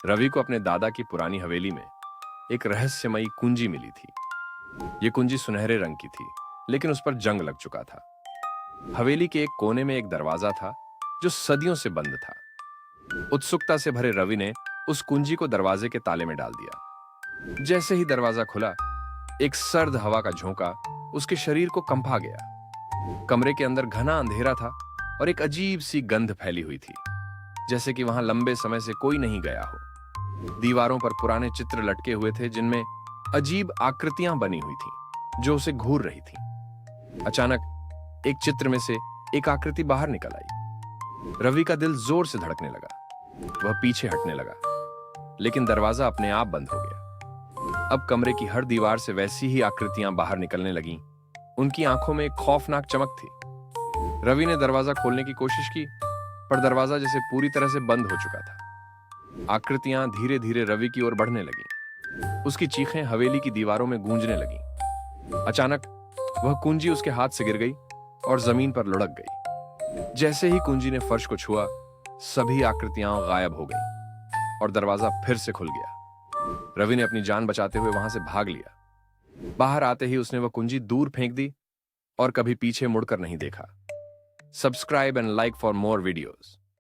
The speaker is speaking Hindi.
रवि को अपने दादा की पुरानी हवेली में एक रहस्यमयी कुंजी मिली थी। ये कुंजी सुनहरे रंग की थी, लेकिन उस पर जंग लग चुका था। हवेली के एक कोने में एक दरवाजा था जो सदियों से बंद था। उत्सुकता से भरे रवि ने उस कुंजी को दरवाजे के ताले में डाल दिया। जैसे ही दरवाजा खुला, एक सर्द हवा का झोंका उसके शरीर को कंपा गया। कमरे के अंदर घना अंधेरा था और एक अजीब सी गंध फैली हुई थी, जैसे कि वहां लंबे समय से कोई नहीं गया हो। दीवारों पर पुराने चित्र लटके हुए थे जिनमें अजीब आकृतियां बनी हुई थीं, जो उसे घूर रही थीं। अचानक एक चित्र में से एक आकृति बाहर निकल आई। रवि का दिल जोर से धड़कने लगा। वह पीछे हटने लगा, लेकिन दरवाजा अपने आप बंद हो गया। अब कमरे की हर दीवार से वैसी ही आकृतियां बाहर निकलने लगीं। उनकी आंखों में एक खौफनाक चमक थी। रवि ने दरवाजा खोलने की कोशिश की, पर दरवाजा जैसे पूरी तरह से बंद हो चुका था। आकृतियां धीरे धीरे रवि की ओर बढ़ने लगीं। उसकी चीखें हवेली की दीवारों में गूंजने लगीं। अचानक वह कुंजी उसके हाथ से गिर गई और जमीन पर लुढ़क गई। जैसे ही कुंजी ने फर्श को छुआ, सभी आकृतियां गायब हो गईं और दरवाजा फिर से खुल गया। रवि ने अपनी जान बचाते हुए वहां से भाग लिया। बाहर आते ही उसने वह कुंजी दूर फेंक दी और कभी पीछे मुड़कर नहीं देखा। Subscribe and like for more videos.